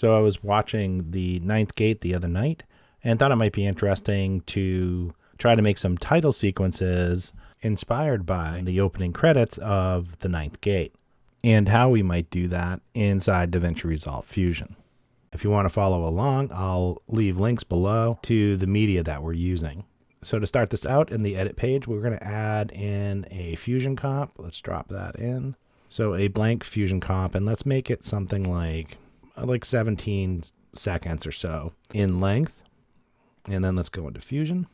So I was watching the Ninth Gate the other night and thought it might be interesting to try to make some title sequences inspired by the opening credits of the Ninth Gate and how we might do that inside DaVinci Resolve Fusion. If you want to follow along, I'll leave links below to the media that we're using. So to start this out in the edit page, we're going to add in a Fusion comp. Let's drop that in. So a blank Fusion comp, and let's make it something like 17 seconds or so in length. And then let's go into Fusion.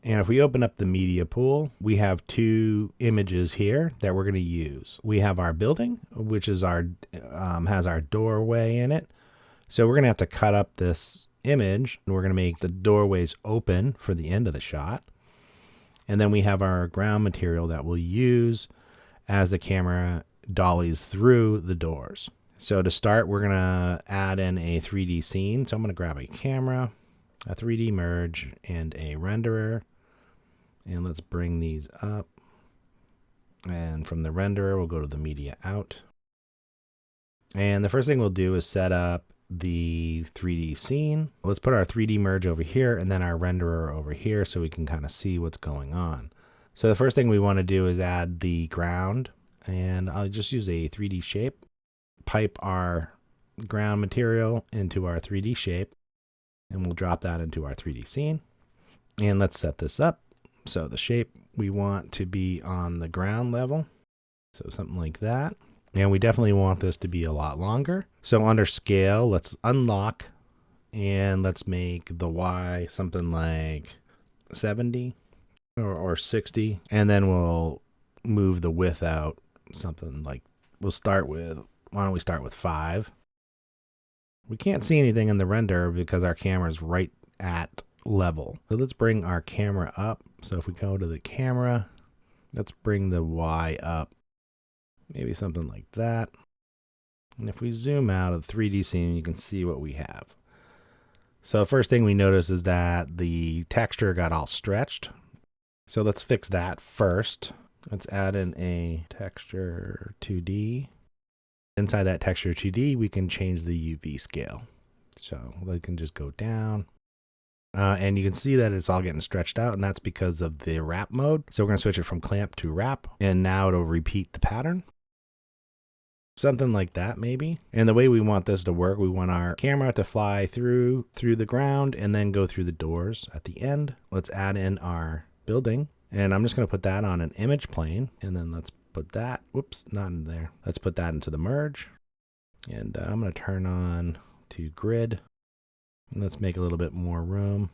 And if we open up the media pool, we have two images here that we're going to use. We have our building, which is our has our doorway in it. So we're going to have to cut up this image, and we're going to make the doorways open for the end of the shot. And then we have our ground material that we'll use as the camera dollies through the doors. So to start, we're going to add in a 3D scene. So I'm going to grab a camera, a 3D merge, and a renderer. And let's bring these up. And from the renderer, we'll go to the media out. And the first thing we'll do is set up the 3D scene. Let's put our 3D merge over here and then our renderer over here so we can kind of see what's going on. So the first thing we want to do is add the ground, and I'll just use a 3D shape, pipe our ground material into our 3D shape, and we'll drop that into our 3D scene. And let's set this up. So the shape we want to be on the ground level. So something like that. And we definitely want this to be a lot longer. So under scale, let's unlock and let's make the Y something like 70 or 60. And then we'll move the width out something like, why don't we start with 5? We can't see anything in the render because our camera is right at level. So let's bring our camera up. So if we go to the camera, let's bring the Y up, maybe something like that. And if we zoom out of the 3D scene, you can see what we have. So the first thing we notice is that the texture got all stretched. So let's fix that first. Let's add in a texture 2D. Inside that texture 2D, we can change the UV scale. So we can just go down. And you can see that it's all getting stretched out, and that's because of the wrap mode. So we're going to switch it from clamp to wrap, and now it'll repeat the pattern. Something like that, maybe. And the way we want this to work, we want our camera to fly through the ground and then go through the doors at the end. Let's add in our building, and I'm just going to put that on an image plane, and then let's put that, whoops, not in there. Let's put that into the merge, and I'm going to turn on to grid. Let's make a little bit more room.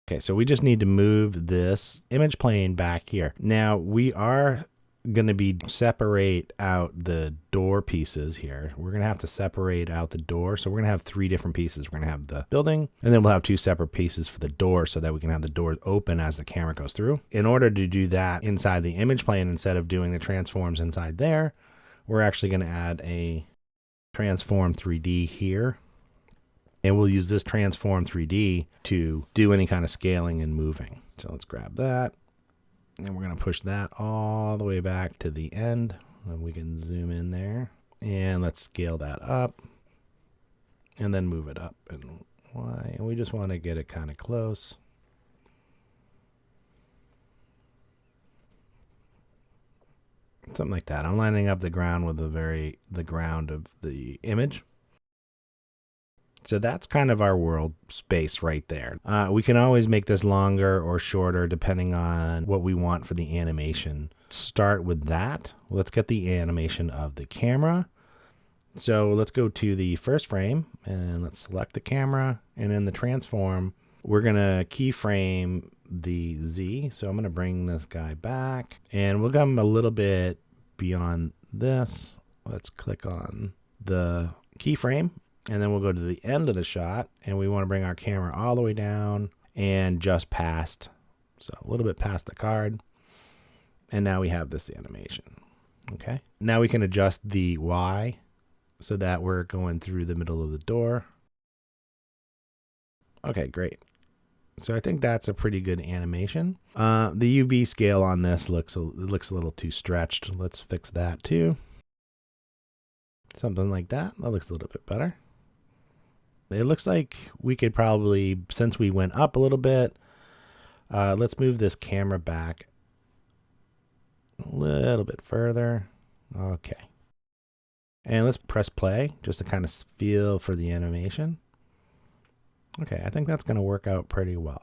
Okay, so we just need to move this image plane back here. Now we are going to be separate out the door pieces here. We're going to have to separate out the door. So we're going to have 3 different pieces. We're going to have the building, and then we'll have 2 separate pieces for the door so that we can have the doors open as the camera goes through. In order to do that inside the image plane, instead of doing the transforms inside there, we're actually going to add a transform 3D here. And we'll use this transform 3D to do any kind of scaling and moving. So let's grab that. And we're going to push that all the way back to the end. And we can zoom in there. And let's scale that up. And then move it up. And Y. And we just want to get it kind of close. Something like that. I'm lining up the ground with the ground of the image. So that's kind of our world space right there. We can always make this longer or shorter depending on what we want for the animation. Start with that. Let's get the animation of the camera. So let's go to the first frame and let's select the camera, and in the transform, we're going to keyframe the Z. So I'm going to bring this guy back, and we'll come a little bit beyond this. Let's click on the keyframe. And then we'll go to the end of the shot, and we want to bring our camera all the way down and just past, so a little bit past the card. And now we have this animation. Okay. Now we can adjust the Y so that we're going through the middle of the door. Okay, great. So I think that's a pretty good animation. The UV scale on this looks a little too stretched. Let's fix that too. Something like that. That looks a little bit better. It looks like we could probably, since we went up a little bit, let's move this camera back a little bit further. Okay. And let's press play just to kind of feel for the animation. Okay, I think that's going to work out pretty well.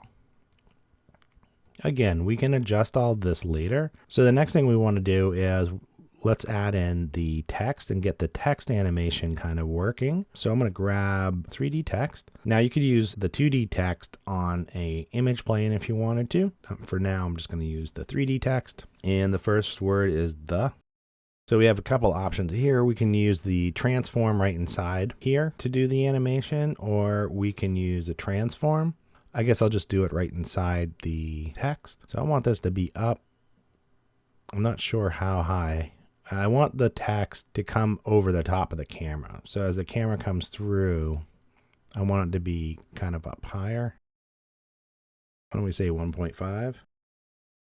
Again, we can adjust all this later. So the next thing we want to do is let's add in the text and get the text animation kind of working. So I'm going to grab 3D text. Now you could use the 2D text on a image plane if you wanted to. For now, I'm just going to use the 3D text. And the first word is the. So we have a couple options here. We can use the transform right inside here to do the animation, or we can use a transform. I guess I'll just do it right inside the text. So I want this to be up. I'm not sure how high. I want the text to come over the top of the camera. So as the camera comes through, I want it to be kind of up higher. Why don't we say 1.5?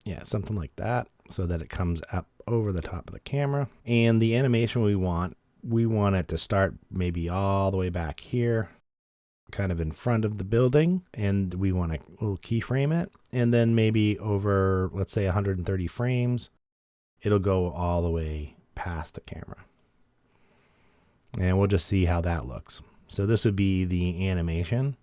Yeah, something like that, so that it comes up over the top of the camera. And the animation we want it to start maybe all the way back here, kind of in front of the building, and we want to we'll keyframe it, and then maybe over, let's say 130 frames, it'll go all the way past the camera. And we'll just see how that looks. So this would be the animation.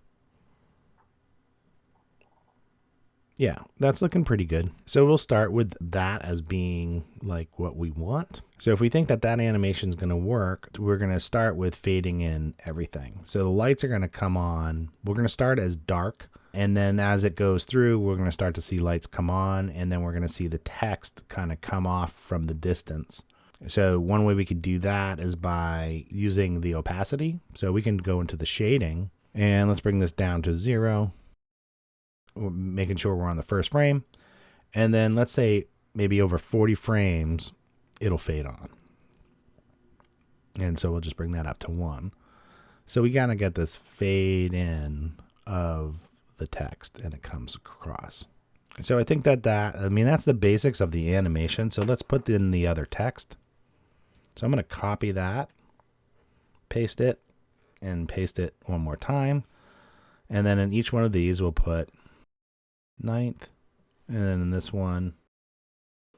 Yeah, that's looking pretty good. So we'll start with that as being like what we want. So if we think that that animation is going to work, we're going to start with fading in everything. So the lights are going to come on. We're going to start as dark. And then as it goes through, we're going to start to see lights come on. And then we're going to see the text kind of come off from the distance. So one way we could do that is by using the opacity. So we can go into the shading. And let's bring this down to 0. Making sure we're on the first frame, and then let's say maybe over 40 frames it'll fade on, and so we'll just bring that up to 1. So we gotta get this fade in of the text and it comes across. So I think that's the basics of the animation. So let's put in the other text. So I'm going to copy that, paste it, and paste it one more time, and then in each one of these we'll put 9th, and then in this one,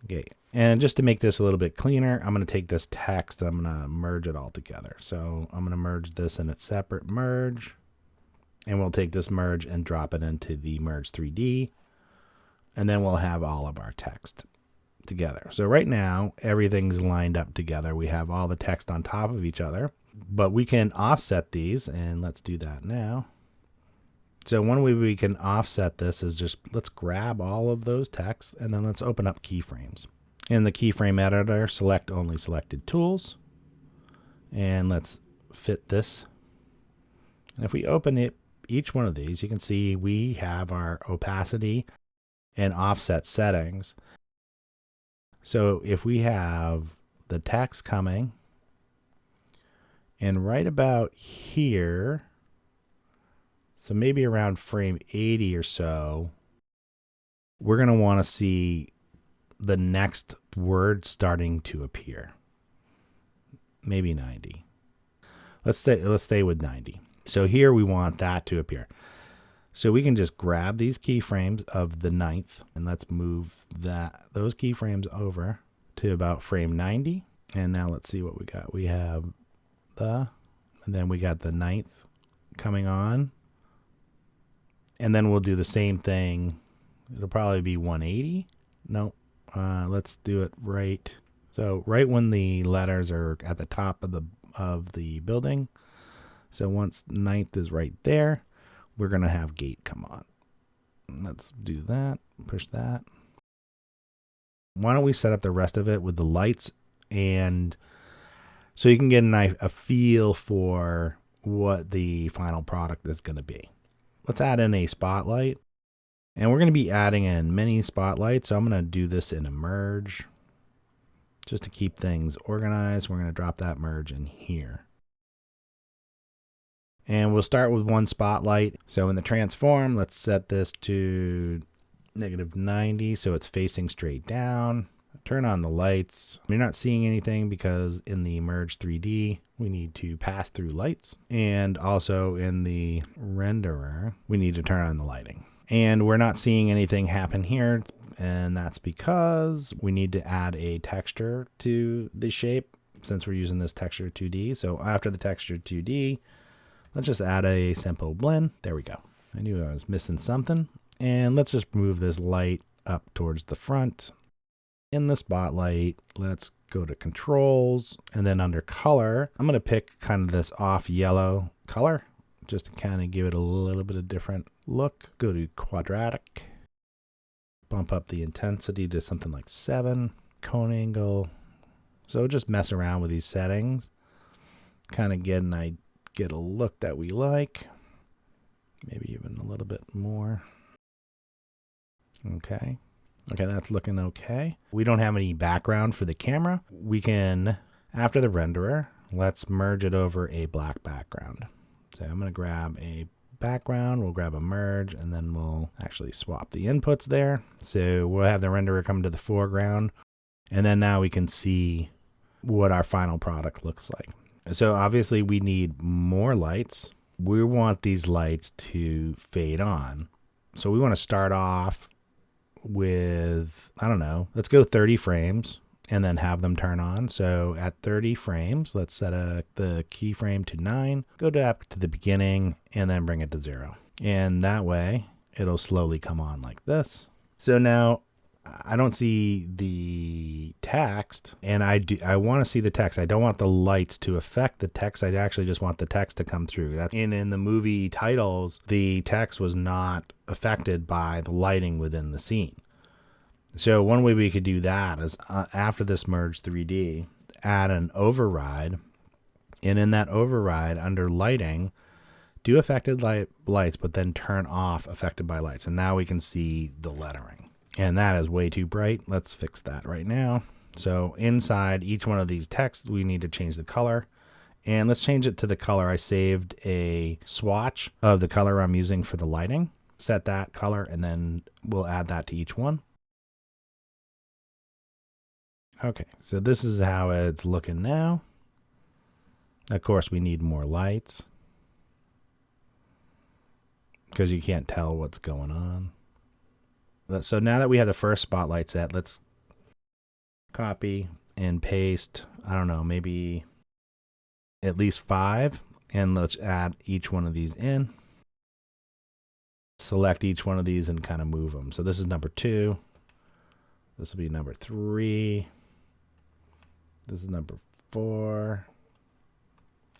okay. And just to make this a little bit cleaner, I'm going to take this text and I'm going to merge it all together. So I'm going to merge this in a separate merge, and we'll take this merge and drop it into the merge 3D, and then we'll have all of our text together. So right now everything's lined up together. We have all the text on top of each other, but we can offset these, and let's do that now. So one way we can offset this is just let's grab all of those texts, and then let's open up keyframes. In the keyframe editor, select only selected tools, and let's fit this. And if we open it, each one of these, you can see we have our opacity and offset settings. So if we have the text coming, and right about here, so maybe around frame 80 or so, we're going to want to see the next word starting to appear. Maybe 90. Let's stay with 90. So here we want that to appear. So we can just grab these keyframes of the 9th, and let's move those keyframes over to about frame 90. And now let's see what we got. We have and then we got the 9th coming on. And then we'll do the same thing. It'll probably be 180. No, let's do it right. So right when the letters are at the top of the building. So once 9th is right there, we're going to have gate come on. Let's do that. Push that. Why don't we set up the rest of it with the lights, and so you can get a feel for what the final product is going to be. Let's add in a spotlight, and we're going to be adding in many spotlights. So I'm going to do this in a merge just to keep things organized. We're going to drop that merge in here. And we'll start with one spotlight. So in the transform, let's set this to -90 so it's facing straight down. turn on the lights. You're not seeing anything because in the merge 3D, we need to pass through lights. And also in the renderer, we need to turn on the lighting. And we're not seeing anything happen here. And that's because we need to add a texture to the shape since we're using this texture 2D. So after the texture 2D, let's just add a simple blend. There we go. I knew I was missing something. And let's just move this light up towards the front. In the spotlight, let's go to controls, and then under color, I'm going to pick kind of this off yellow color just to kind of give it a little bit of different look. Go to quadratic, bump up the intensity to something like 7, cone angle. So just mess around with these settings, kind of get a look that we like, maybe even a little bit more. Okay. Okay, that's looking okay. We don't have any background for the camera. We can, after the renderer, let's merge it over a black background. So I'm going to grab a background, we'll grab a merge, and then we'll actually swap the inputs there. So we'll have the renderer come to the foreground, and then now we can see what our final product looks like. So obviously we need more lights. We want these lights to fade on. So we want to start off with, I don't know, let's go 30 frames and then have them turn on. So at 30 frames, let's set the keyframe to 9, go to the beginning, and then bring it to 0. And that way it'll slowly come on like this. So now I don't see the text, and I want to see the text. I don't want the lights to affect the text. I actually just want the text to come through. That's in the movie titles, the text was not affected by the lighting within the scene. So one way we could do that is after this merge 3D, add an override, and in that override under lighting, do affected lights, but then turn off affected by lights. And now we can see the lettering. And that is way too bright. Let's fix that right now. So inside each one of these texts, we need to change the color. And let's change it to the color. I saved a swatch of the color I'm using for the lighting. Set that color, and then we'll add that to each one. Okay, so this is how it's looking now. Of course, we need more lights because you can't tell what's going on. So now that we have the first spotlight set, let's copy and paste, I don't know, maybe at least 5. And let's add each one of these in. Select each one of these and kind of move them. So this is number 2. This will be number 3. This is number 4.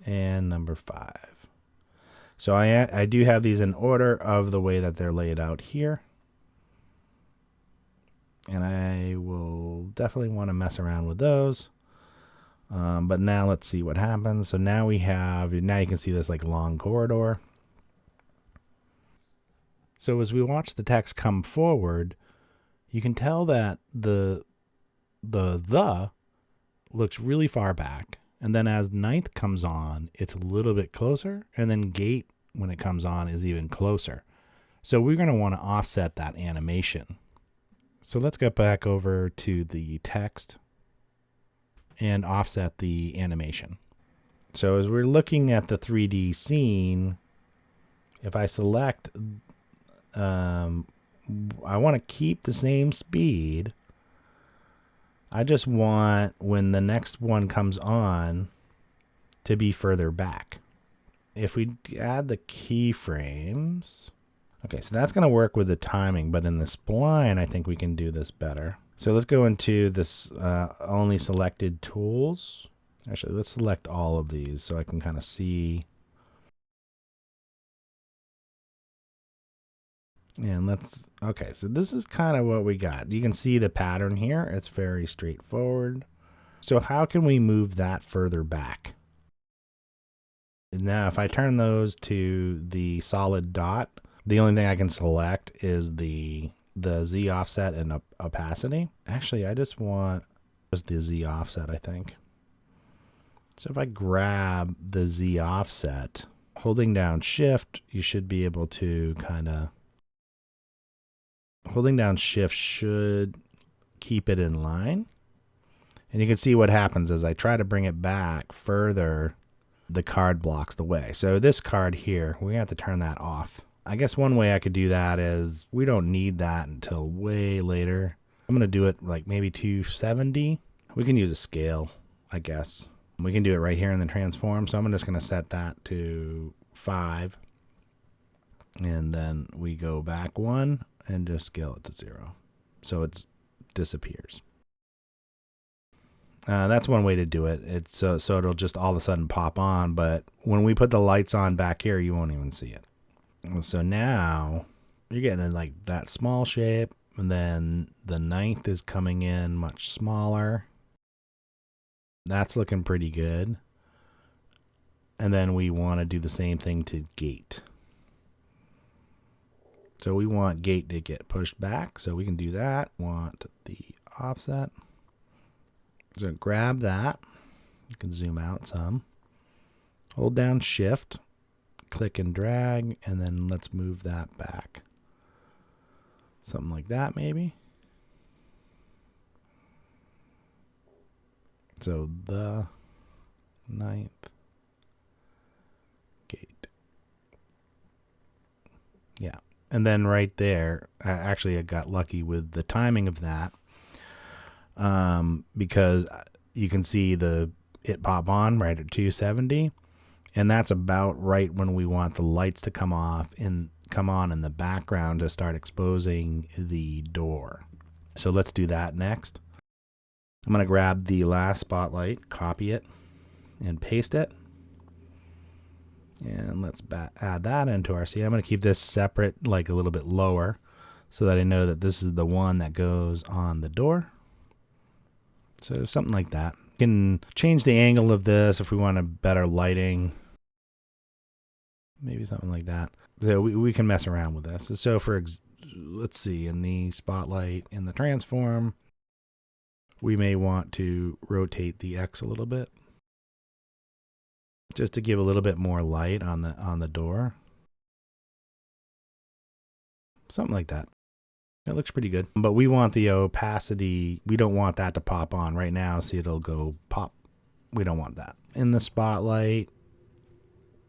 And number 5. So I do have these in order of the way that they're laid out here. And I will definitely want to mess around with those. But now let's see what happens. So now you can see this like long corridor. So as we watch the text come forward, you can tell that the looks really far back. And then as ninth comes on, it's a little bit closer. And then gate, when it comes on, is even closer. So we're going to want to offset that animation. So let's go back over to the text and offset the animation. So as we're looking at the 3D scene, if I select, I want to keep the same speed. I just want when the next one comes on to be further back. If we add the keyframes, okay, so that's going to work with the timing, but in the spline, I think we can do this better. So let's go into this only selected tools. Actually, let's select all of these so I can kind of see. And okay, so this is kind of what we got. You can see the pattern here. It's very straightforward. So how can we move that further back? Now, if I turn those to the solid dot, the only thing I can select is the Z offset and opacity. Actually, I just want the Z offset, I think. So if I grab the Z offset, holding down Shift, you should be able to holding down Shift should keep it in line. And you can see what happens as I try to bring it back further, the card blocks the way. So this card here, we have to turn that off. I guess one way I could do that is we don't need that until way later. I'm going to do it like maybe 270. We can use a scale, I guess. We can do it right here in the transform. So I'm just going to set that to 5. And then we go back 1 and just scale it to 0. So it disappears. That's one way to do it. It's so it'll just all of a sudden pop on. But when we put the lights on back here, you won't even see it. So now you're getting like that small shape. And then the 9th is coming in much smaller. That's looking pretty good. And then we want to do the same thing to gate. So we want gate to get pushed back. So we can do that. Want the offset. So grab that. You can zoom out some. Hold down shift. Click and drag. And then let's move that back. Something like that maybe. So the 9th gate. Yeah. And then right there, actually I got lucky with the timing of that, because you can see it pop on right at 270, and that's about right when we want the lights to come on in the background to start exposing the door. So let's do that next. I'm going to grab the last spotlight, copy it, and paste it. And let's add that into our scene. I'm going to keep this separate, like a little bit lower, so that I know that this is the one that goes on the door. So something like that. We can change the angle of this if we want a better lighting. Maybe something like that. So we can mess around with this. So let's see, in the spotlight, in the transform, we may want to rotate the X a little bit, just to give a little bit more light on the door. Something like that. It looks pretty good. But we want the opacity, we don't want that to pop on right now, so it'll go pop. We don't want that. In the spotlight,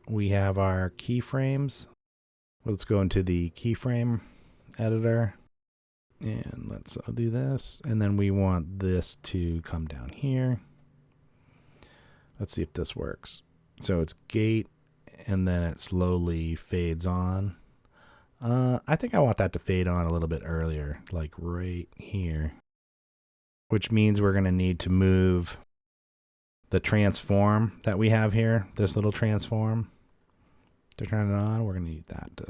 we have our keyframes. Let's go into the keyframe editor. And let's do this. And then we want this to come down here. Let's see if this works. So it's gate, and then it slowly fades on. I think I want that to fade on a little bit earlier, like right here. Which means we're going to need to move the transform that we have here, this little transform, to turn it on. We're going to need that to...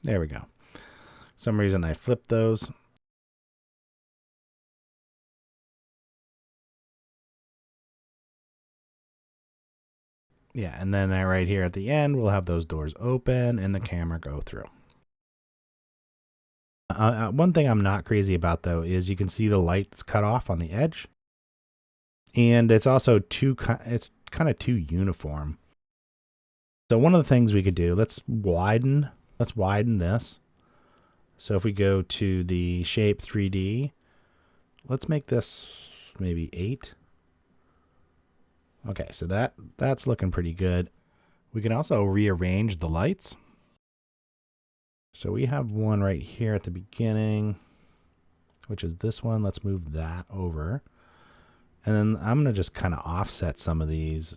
There we go. For some reason I flipped those. Yeah, and then right here at the end, we'll have those doors open and the camera go through. One thing I'm not crazy about, though, is you can see the lights cut off on the edge. And it's also it's kind of too uniform. So one of the things we could do, let's widen this. So if we go to the shape 3D, let's make this maybe 8. Okay, so that's looking pretty good. We can also rearrange the lights. So we have one right here at the beginning, which is this one. Let's move that over. And then I'm going to just kind of offset some of these.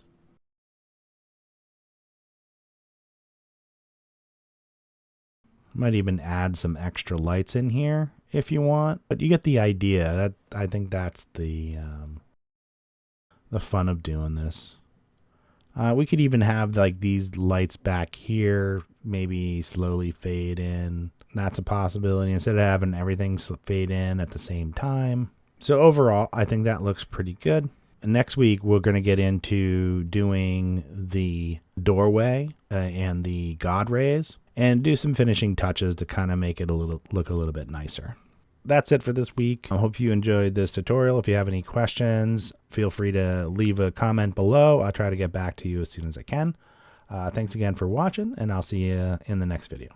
Might even add some extra lights in here if you want, but you get the idea. I think that's the fun of doing this. We could even have like these lights back here, maybe slowly fade in. That's a possibility instead of having everything fade in at the same time. So overall, I think that looks pretty good. Next week, we're going to get into doing the doorway and the God rays and do some finishing touches to kind of make it look a little bit nicer. That's it for this week. I hope you enjoyed this tutorial. If you have any questions, feel free to leave a comment below. I'll try to get back to you as soon as I can. Thanks again for watching, and I'll see you in the next video.